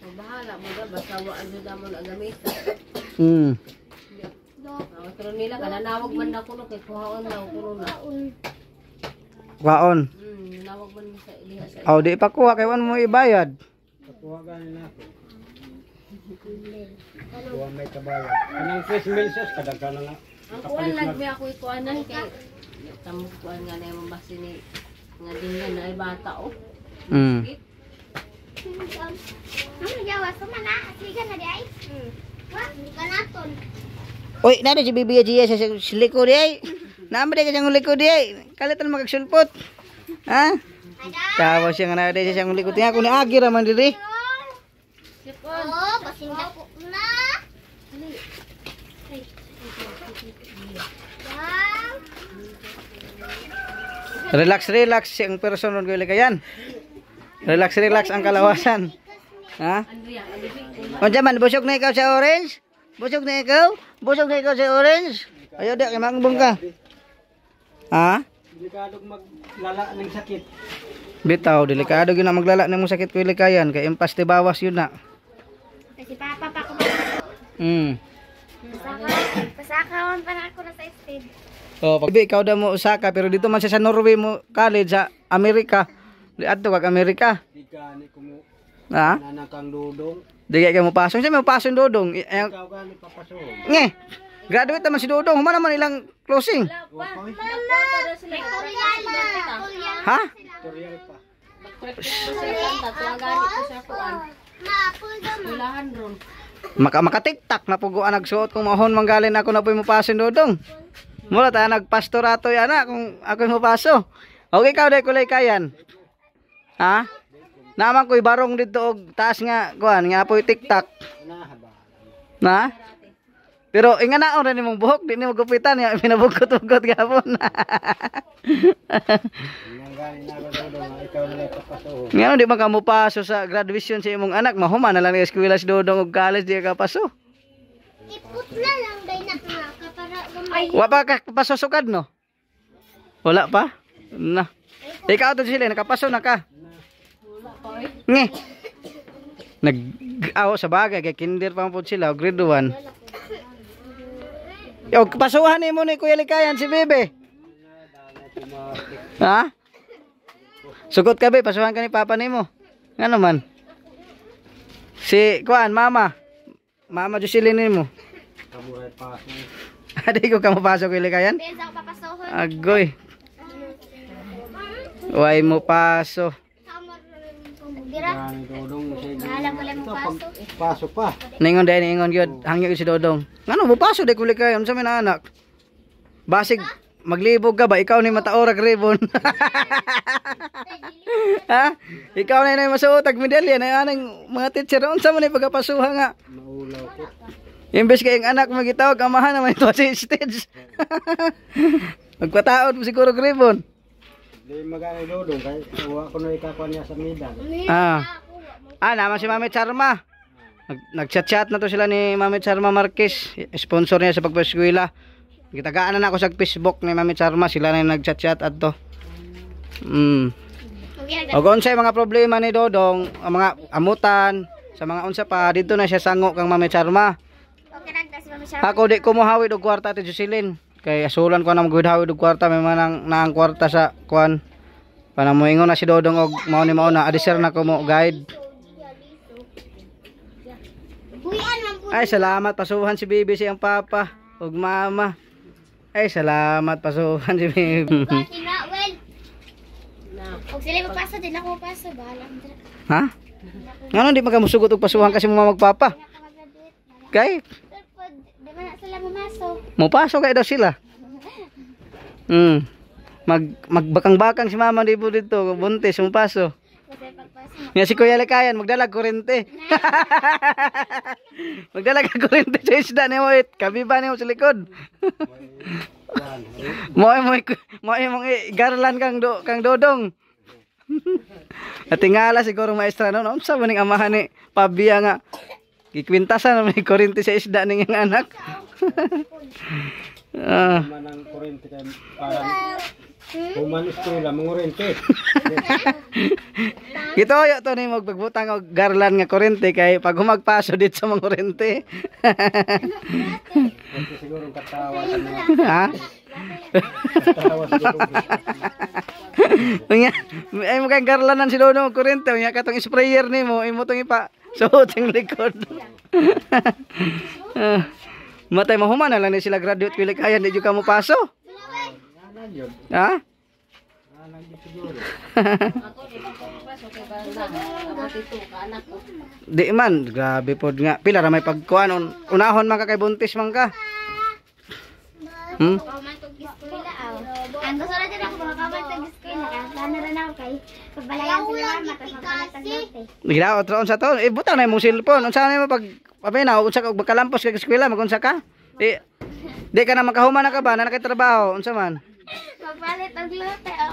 So, bahala mo na, basta waan nyo mo na gamitan. Hmm. Pero nila, kananawag man na kuno, kay kuhaon na kuno na. Kwaon. Nawag man sa iliha sa Oh, di pa kuha kay wan mo ibayad. Kuha ganin ako. Kuha may kabayan. Kanang 3 meses kadaghan na nga. ang kuan lagmi ako ikuanan kay tamo kuan nga na yung basi ni nga din na ay bata oh. Hmm. Ano jawa sumana? Sige na di ay. Wa, kanaton. Uy, nada si Bibi Gia sa likod ay. Naamre ka siyang likod ay. Kalitan magagsulpot. Ha? Tawa siya nga nada siya siyang likod. Nga ako ni Agi raman diri. Oh, basing dako na. Relax, relax siyang person ron ko yan. Relax, relax ang kalawasan. Ha? Unsa man busog na ikaw sa orange? Busog na ikaw? Busog na ikaw sa orange? Ayaw di kay mangbong ka. Ha? Delikado maglala ng sakit. Bitaw, delikado gyud na maglala nimo sakit ko likayan kay impaste bawas yun na. Kasi papa pa ko. Pasakawan pa na ako na sa stage. Oh, pag ikaw daw mo Osaka pero dito man siya sa Norway mo college sa Amerika. Di adto kag Amerika. Di gani ko mo Ha? nanakang dudong. Di kay mo pasong siya mo pasong dodong. Ikaw gani papasok. Nge. Graduate naman si Dodong. Humana man ilang closing. Ha? Tutorial pa. Maka TikTok na puguan nagsuot kung mahon manggalin ako na po'y mapaso Dodong. Mula tayo nagpastorato yan na kung ako mo paso. Okay ikaw dahil kulay kayan. Ha? Naman ko'y barong dito og taas nga kuan nga po'y TikTok. Na? Pero inga na rin mong buhok, di ni mo gupitan ya pinabugot-ugot gapon. Gani na ko dudong ikaw na lang papasok. Ngano di man ka mo paso sa graduation sa imong anak, mahuman na lang ni eskwela si Dodong og college di ka paso. Iput na lang day na ka para gumay. Wa pa ka pasosukad no? Wala pa? Na. Ikaw to sila nakapaso na ka. Nge. Nag-aw sa bagay kay kinder pa po sila grade 1. Yo, pasuhan mo ni Kuya Likayan si Bebe. Ha? Sugot ka be, pasuhan ka ni Papa nimo. Ngano man? Si kuan Mama. Mama Jocelyn nimo. Kamuray pa. Adi ko ka mapasok Kuya Likayan? Bensa ko papasohon. Agoy. Way mo paso. Dira. Gani dudong sige. Alam mo lang mo paso. Pasok pa. Ningon dahil ningon yun. Hangyo si Dodong. Ngano mo paso de Kuya Likayan sa mga anak? Basig maglibog ka ba? Ikaw ni mataorag ribbon. Ha? Ikaw na yung masuotag medalya na anang mga teacher. Unsa man ni pagkapasuha nga? Maulaw ko. Imbes kayong anak magitawag, amahan naman ito sa stage. Magpataot mo siguro ribbon. Di magani dudong kay uwa ko na ikakuan niya sa midan. Naman si Mami Charma. Nag-chat-chat na to sila ni Mami Charma Marquez. Sponsor niya sa pagpaskwela. Gitagaan na ako sa Facebook ni Mami Charma. Sila na yung nag-chat-chat at to. O kung sa'yo mga problema ni Dodong, ang mga amutan, sa mga unsa pa, dito na siya sango kang Mami Charma. Okay lang tas mami siya. Ako di ko mohawid og kwarta ti Jocelyn. Kay asulan ko na magudhawid og kwarta may manang naang kwarta sa kuan. Panamoingon na si Dodong og mao ni mao na adisir na ko mo guide. Buyan man po. Ay salamat pasuhan si Bibi siyang papa ug mama. Ay salamat pasuhan si Bibi. Tina well. Og sila magpaso din ako paso bahala mo dira. Ha? Ngano di magamusugot og pasuhan kasi mo magpapa? Kay Di man na sila mamasok. mopasok kay daw sila. Magbakang-bakang si mama di po dito, buntis mupaso. Kasi pagpaso. Nga si Kuya Likayan, magdalag kurente. Magdalag ka kurente sa isda ni mo it. Kabiba ni mo sa likod. Mo mong garlan kang Dodong. At tingala siguro maestra no. Unsa man ning amahan ni Pabia nga gikwintasan na may kurente sa isda ning anak. Man ang kurente kay parang human eskwela mangurente. Ito yo to ni magpagbutang og garland nga kurente kay pag humagpaso dit sa mga kurente. Kasi siguro katawa sa mga Ha? katawa siguro. Unya, ay mo kang garlanan si Dono og kurente, unya katong sprayer nimo, imo tong ipa suot ang likod. Matay mahuman na lang ni sila graduate Pilikayan di jud ka mo paso. Anan yun. Ha? Anan yun siguro. Ako, di ko papasok kay banda. Ako dito, kaanak ko. Di man, grabe pod nga. Pila ra may pagkuan unahon man ka kay buntis man ka. Hmm? Pagmantog eskwela aw. Ang gusto na dyan ako mga pagmantog eskwela. Kaya sana rin ako kay pagbalayan sila mama. Tapos magpalatag lote. Gidaot ra unsa to? Butang na imong cellphone. Unsa na mo pag paminaw unsa ka magkalampos kay eskwela magunsa ka? Di ka na makahuman na ka ba na nakatrabaho unsa man? Magpalit og lote o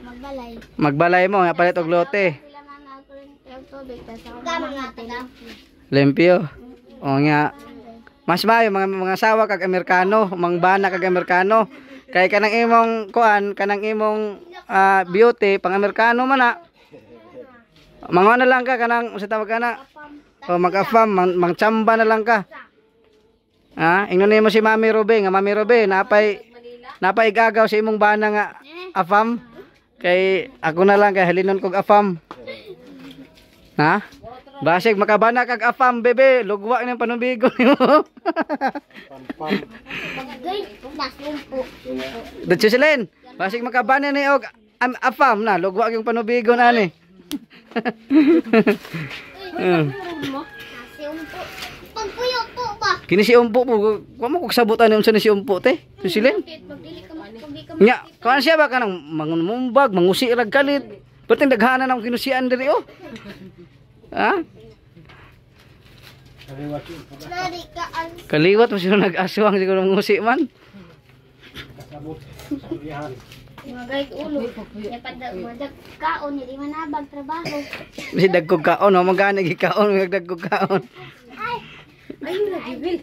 magbalay. Magbalay mo nga palit og lote. Sila mga kurente og tubig. Tapos ako mga Limpyo. O nga. Mas maayo mga asawa kag Amerikano, mangbana kag Amerikano. Kay kanang imong kuan, kanang imong beauty pang Amerikano man na. Mga na lang ka kanang sa tawag kana. O mag-afam, mangchamba na lang ka. Ha? Ingnon nimo si Mami Robe, nga Mami Robe, napay igagaw sa imong bana nga afam. Kay ako na lang kay halinon kog afam. Ha? Basig makabana kag afam bebe, lugwa ni panubigo nimo. Pam. nasumpo. Dito silin. Basig makabana ni og afam na, lugwa yung panubigo na ni. Nasumpo. Pagpuyo po ba? Kini si umpo po, wa mo kog sabutan unsa ni si umpo te. Silin. Pagdili ka magpubi ka. Nya, kan siya ba kanang mangunmumbag, mangusi rag kalit. Perting daghanan ang kinusian diri oh. Ha? Nari ka ang Kaliwat mo sila nag-aswang siguro mangusi man. Kasabot. Sabihan. magay ulo. Ya pada madag kaon hindi man nabag trabaho. Si dagkog kaon, oh, magana gikaon, dagkog kaon. Ayun na gibil.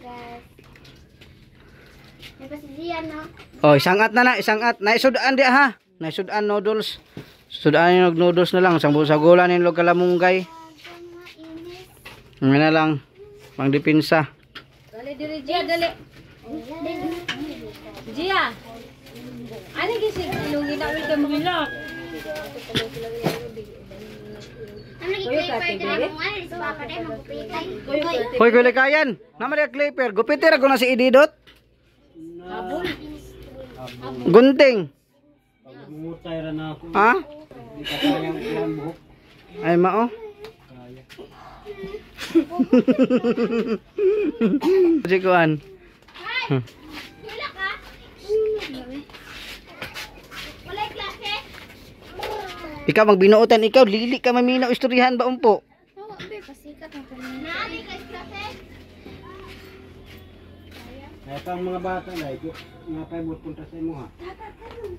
Napasidiyan no. Oh, isangat na isangat. Naisudan di ha. Naisudan noodles. Sudan yung noodles na lang, sang sagulan yung kalamunggay. Ngayon na lang, pang dipinsa. Dali, dili, Gia, dali. Gia. Ano gisig ilungin namin ka mga Ano gi-clipper dala mo ano sa baka dai magpitay. Hoy, Pilikayan, naman yung clipper. Gupitir ako na si Ididot. Gunting. Mumutay ra na ako. Ha? Di ka kayang ilang buhok. Ay, mao. Kaya. Sikuan. Wala ka? Wala klase? Ikaw magbinuotan, ikaw lili ka maminaw istoryahan ba umpo? Oo, be pasikat ang kanina. Nani ka klase? Kaya kang mga bata na ito, nakabot punta sa imo ha.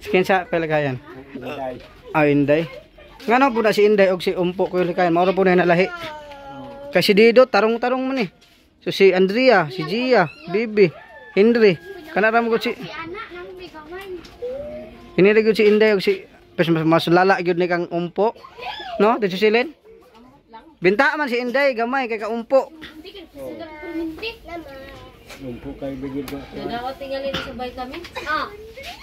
Skin sa Pilikayan. Inday. Ah, Inday. Nga na po na si Inday og si umpo ko Pilikayan. Mauro po na yung nalahi. Kasi Didot, tarong-tarong man eh. So si Andrea, si Gia, Bibi, Henry. Kanara mo si Si anak nang may kamay. Hinili gyud si Inday og si mas lala gyud ni kang umpo. No, dito silin. Binta man si Inday gamay kay ka umpo. Hindi ka pasikat perminti. Lumpo kay bigid ba. Daot tingalin sa vitamin.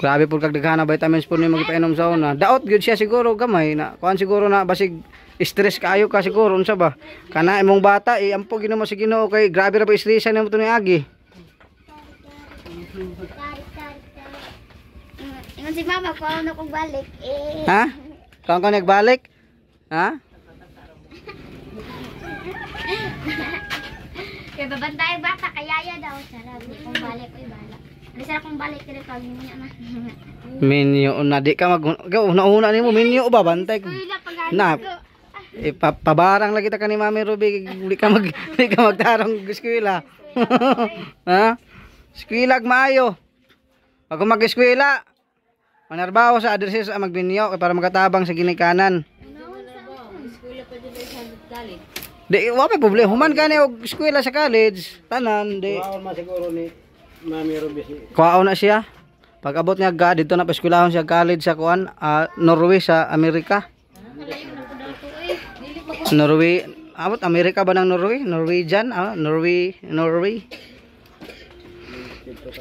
Grabe pud kag daghana vitamins po ni magipainom sa una. Daot gyud siya siguro gamay na kuan siguro na basig stress kaayo ka siguro unsa ba. Kana imong bata ampo ginoo si Ginoo kay grabe ra ba stressan nimo to ni agi. Ingon si mama ko ano kong balik Ha? Kaon ka nagbalik? Ha? Kaya babantay bata kayaya daw sarap kung balik ko ibala. Ano sarap kung balik dire pag niya na. Minyo na di ka mag una nimo minyo ba bantay ko. Na pabarang lagi ta kani Mami Ruby di ka magtarong eskwela. Ha? Eskwela maayo. Pag mag-eskwela, manarbaho sa addresses ang magbinyo para magatabang sa ginikanan. Eskwela pa dito sa college. Di wa pa problema human kani og eskwela sa college tanan di. Waon man siguro ni Mami Rubis. Kuhaon na siya. Pag abot niya ga dito na paskwelahon siya college sa kuan Norway sa Amerika. Norway, abot Amerika ba ng Norway? Norwegian, Norway.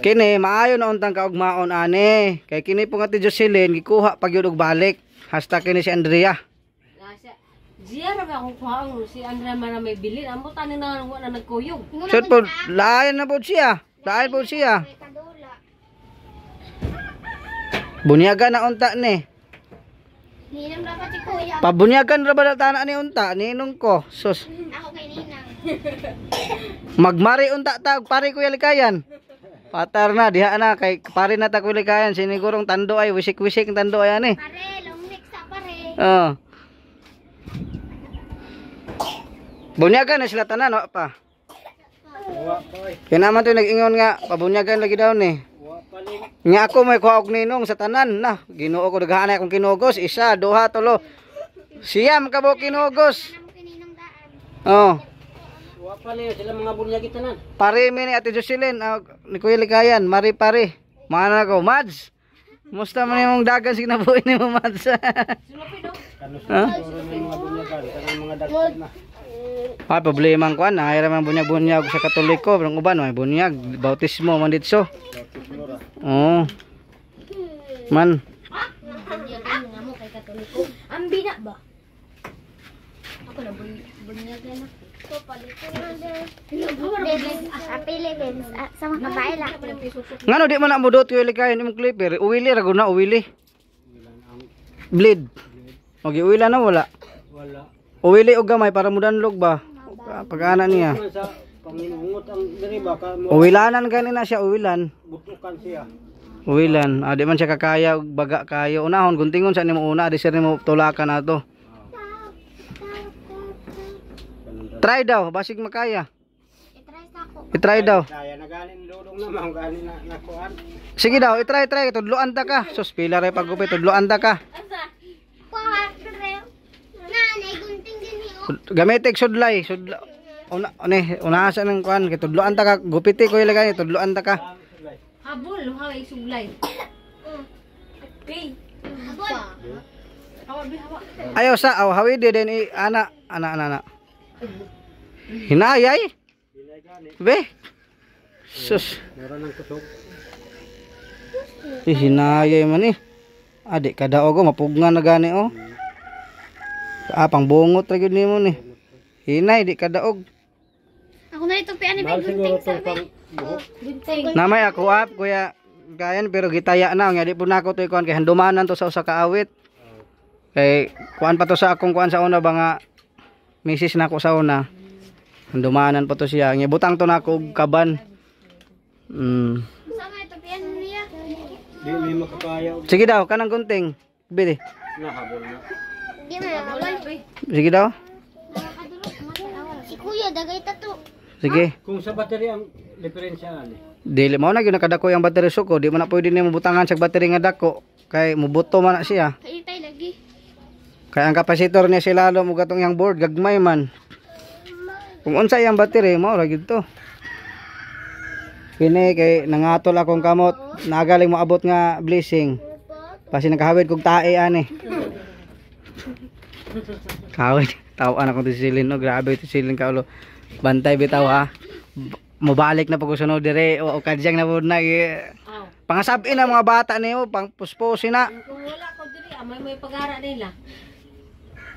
Kini maayo na untang kaugmaon ani. Kay kini po nga ti Jocelyn gikuha pag yun og balik. Hashtag kini si Andrea. Zia ra akong kuhaon si Andrea man may bilin. Amo tanin na wala nagkuyog. Sud po lain na po siya. Lain po siya. Bunyagan na unta ni. Ninang dapat si kuya. Pabunyagan ra ba tana ni unta ninong ko. Sus. Ako kay Ninang. Magmari unta tag pare Kuya Likayan. Patar na diha na kay pare na ta Kuya Likayan sinigurong tando ay wisik-wisik ang tando ay ani. Pare, long mix sa pare. Oh. Bunyagan na sila tanan wa pa. Wa pa oy. Kaya naman to nag-ingon nga pabunyagan lagi daw ni. Wa pa ling. Nga ako may kuha og ninong sa tanan na. Ginoo ko daghan akong kinugos, isa, duha, tulo. Siyam ka mo kinugos. Ano kay Ninang daan? Oh. Wa pa ling sila mga bunyagi tanan. Pare mi ni Ate Jocelyn, ni Kuya Likayan, mari pare. Mana ko, Mads. Musta man imong dagan sig nabuhi nimo Mads? Kano sa siguro may mga bunyagan kanang mga dagdag na. Ay problema ang kuan, nangayra man bunyag-bunyag sa Katoliko, pero uban may bunyag, bautismo man ditso. Oh. Man, Bunyagan nga mo kay Katoliko. Ambi na ba? Ako na bunyagan na. So palito na din. Apili din sa mga babae lang. ngano di man na mudot Kuya Likayan imong clipper, uwili ra gud na uwili. Bleed. Okay, uwila na wala. Wala. Uwili og gamay para mudanlog ba? Pag-ana niya. Man sa panginungot ang diri ba ka mo Uwilanan gani na siya, uwilan. butukan siya. Uwilan. Di man siya kakaya og baga kayo. Unahon guntingon sa nimo una, di sir nimo tulakan ato. Try daw, basig makaya. I-try sa ako. I-try daw. Kaya na ganin lulong na mao ganin na nakuan. Sige daw, i-try tudloan ta ka. Sus pila ray paggupit, tudloan ta ka. Nanay, gunting din yun. Gamitik sudlay, una sa nang kuan kay tudloan ta ka, gupiti ko ilagay, tudloan ta ka. Habol, haway suglay. Okay. Abon. Hawa bi hawa. Ayo sa hawi di din ana. Hinayay. Be. Sus, Mura nang kusog. hinayay man ni. Adik kada ogo mapugngan na gani oh. Pang bungot ra gyud nimo ni. Hinay di kada og. Ako na ito pian ni Mahal siguro tong pang buhok. gunting. Namay ako up kuya gayan pero gitaya na nga di po nako to kuan kay handumanan to sa usa ka awit. Kay kuan pa to sa akong kuan sa una ba nga misis na ako sa una. Handumanan pa to siya. Nga butang to nako og kaban. Sama ito pian niya. Di mi makakaya og Sige daw kanang gunting. Bili. nahabol na. Di mo nawal. Sige daw. Si kuya, dagay tato. Sige. Kung sa battery ang diferensya ani. Dili mo na gyud nakadako yung battery suko, di mo na pwede nimo butangan sa battery nga dako kay mubuto man na siya. Kaya tayo lagi. Kay ang kapasitor niya si lalo mo gatong yang board gagmay man. Kung unsa yang battery mo ra gyud to. Kini kay nangatol akong kamot, nagaling mo abot nga blessing. Pasi nakahawid kog tae ani. Kawit, tawan ako to silin no, grabe to silin ka ulo. Bantay bitaw ha. Mobalik na pag sunod dire o kadyang na pud na. Pangasabin ang mga bata nimo, pang puspusin na. Kung wala ko diri, may pagara nila.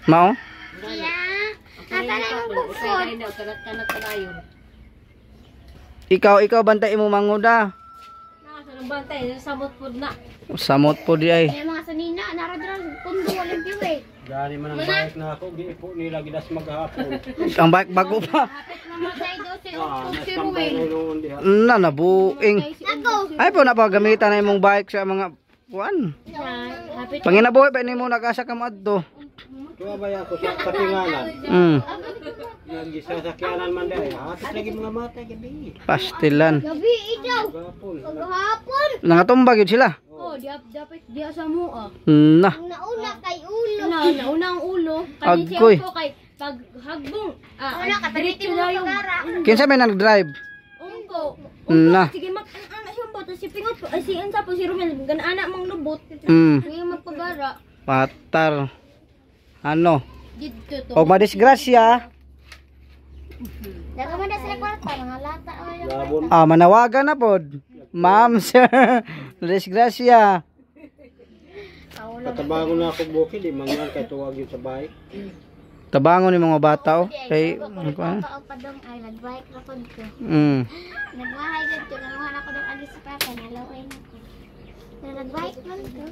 Mao? Kaya, nasa na yung bukod. Kanat kanayon. Ikaw bantay mo manguda. Nasa nang bantay, samot pud na. Samot po di ay. May mga sanina, naradran, kundo, walang piwe. Gani man ang bike na ako giipo nila gidas maghapon. Ang bike bago pa. Mamatay daw si Nastambay noon diha. Na nabuing. Ako. Ay po napagamitan na imong bike sa mga kuan. Hapit. Panginabuhi pa nimo nagasa ka madto. Tuwa ba ako sa tingalan? Nagisasakyanan man dahil. Hatis lagi mga mata gabi. Pastilan. Gabi, ikaw. Gapon. Paghapon. Nangatumbag yun sila. Oh, dapat dia sa mo ah. Na. Nauna kay ulo. Nauna ang ulo. Agkoy. Ko kay pag hagbong. Wala ka, diretso mo pagara. Kinsa may nag-drive? ko. Na. Sige, mag-anak siya po. Si Pingot po. Ay, si Ensa po, si Romel. Ganaanak mong lubot. Sige, magpagara. Patar. Ano? Dito to. O madisgrasya. Daga man na sila kwarta. Mga lata. Labon. Manawagan na pod. Ma'am, sir. Disgrasya. Katabago na ako bukid, di mangyan kay tuwag yun sa bahay. Tabangon ni mga bata oh. Kay Pagkakao pa dong ay nag-bike na po ko. Nagbahay dito. Nanuhan ako ng alis sa papa. Nalaway na ko. Nag-bike man ko.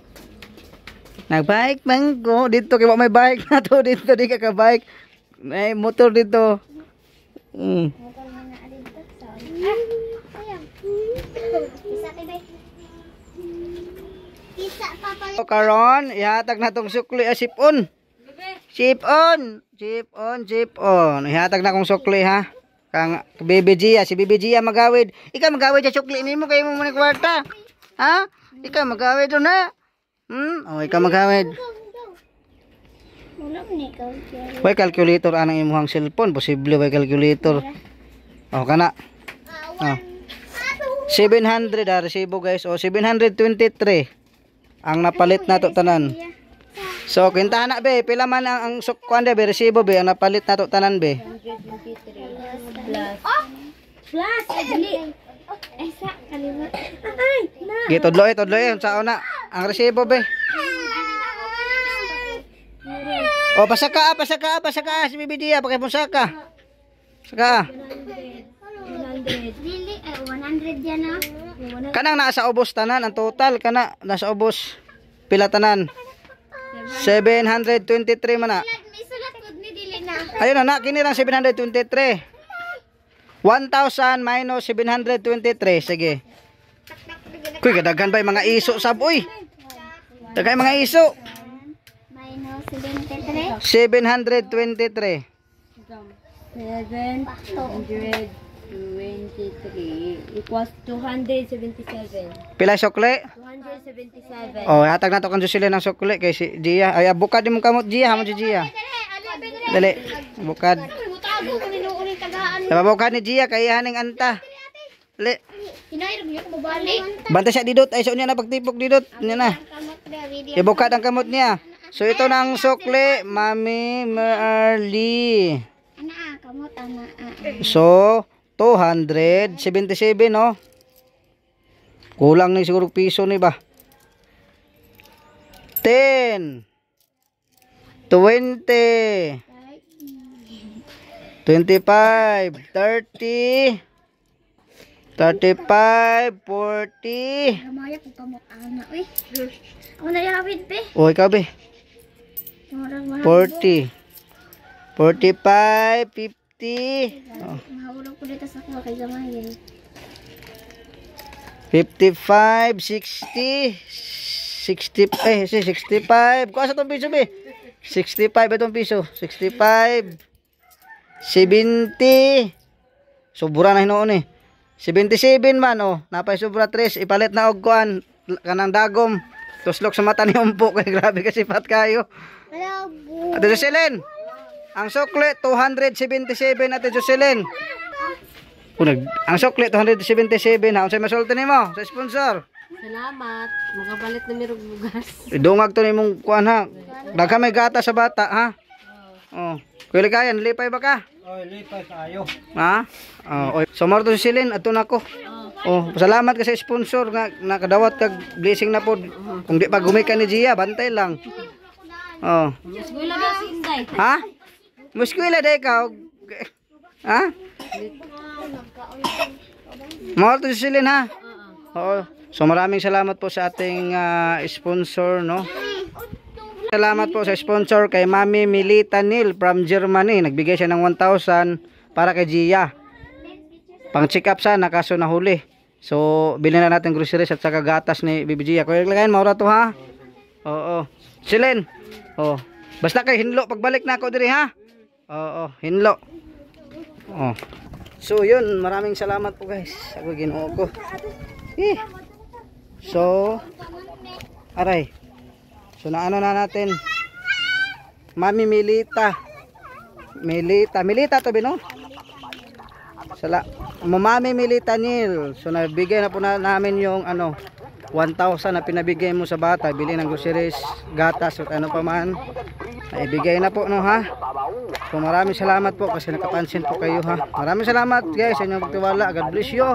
Nagbike man ko dito kay wa may bike na to dito di ka ka-bike. May motor dito. Motor na na dito. Sayang. Isa tayo. Isa papa. So karon ihatag na tong sukli sipon. Sipon. Ihatag na kong sukli ha. Kang BBG si BBG magawid. Ikaw magawid sa sukli nimo kay mo man kwarta. Ha? Ikaw magawid do na. Ikaw magawid. Wala man ikaw. Way calculator anang imuhang cellphone, posible way calculator. Kana. 700 resibo guys. 723. Ang napalit na to tanan. So kintahan na be, pila man ang kuan be resibo be ang napalit na to tanan be. Plus, dili. Ay, sa kalimat. Ay, na. Gitodloy sa una ang resibo be. Pasaka si BBD pakiponsaka. Saka. 100. Dili, 100 yan na. Kanang nasa ubos tanan ang total kana nasa ubos pila tanan. 723 man na. May sulat ko ni dili na. Ayun na kini lang 723. 1,000 minus 723 sige. Kuy kadaghan ba yung mga iso sab uy. Daghan mga iso. Minus 73. 723. 723 equals 277. Pila sukli? 277. Hatag na to kan sila ng sukli kay si Gia. Ay bukad mo kamot Gia, hamo si Gia. Dali, bukad. Mutago ko ni noon ni tagaan. Bukad ni Gia kay haning anta. Dali. Hinayro niyo ko mabalik. Banta siya didot ay so niya na pagtipok didot niya na. Kamot na video. Ibukad ang kamot niya. So ito nang sukli, Mami Merly. Ana kamot ana. So 277 no. Kulang ni siguro piso ni ba. 10 20 25 30 35 40. Gamaya ko kamot ana uy. Ako na yawid pe. Ikaw be. 40 45 50. Mahulog ko dito sa kuha kay gamaya. 55 60 65. Kuha sa itong piso be. 65 itong piso. 65 70. Sobra na hinoon eh. 77 man napay sobra 3 ipalit na og kuan kanang dagom. Tuslok sa mata ni umpo kay grabe kasi pat kayo. Ate Jocelyn. Ang sukli 277 Ate Jocelyn. Ang sukli 277 ha. Unsay masulti nimo sa sponsor? Salamat. Magabalit na mirog bugas. Idungag to nimong kuan ha. Daghan may gata sa bata ha. Kuya kayan lipay ba ka? Lipay kayo. Ha? So Marto Jocelyn ato nako. Salamat kasi sponsor nga nakadawat kag blessing na pod. Kung di pa gumikan ni Gia, bantay lang. Eskwela ba si Inday? Ha? Muskwila day ka. Ha? Marto Jocelyn ha. So maraming salamat po sa ating sponsor no. Salamat po sa sponsor kay Mami Milita Nil from Germany. Nagbigay siya ng 1,000 para kay Gia. Pang check up sana kaso nahuli. So bilhin na natin groceries at saka gatas ni Bibi Gia. Kuya lagayin maura to ha. Silin. Basta kay hinlo pagbalik na ako diri ha. Hinlo. So yun, maraming salamat po guys. Ako Ginoo ko. So aray. So naano na natin. Mami Milita to bino. Sala. Mami Milita Nil. So nabigay na po namin yung 1,000 na pinabigay mo sa bata, bili ng groceries, gatas at ano pa man. Naibigay na po ha. So maraming salamat po kasi nakapansin po kayo ha. Maraming salamat guys sa inyong pagtiwala. God bless you.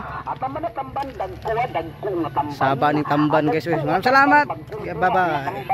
Saba ng tamban guys. Maraming salamat. Bye bye.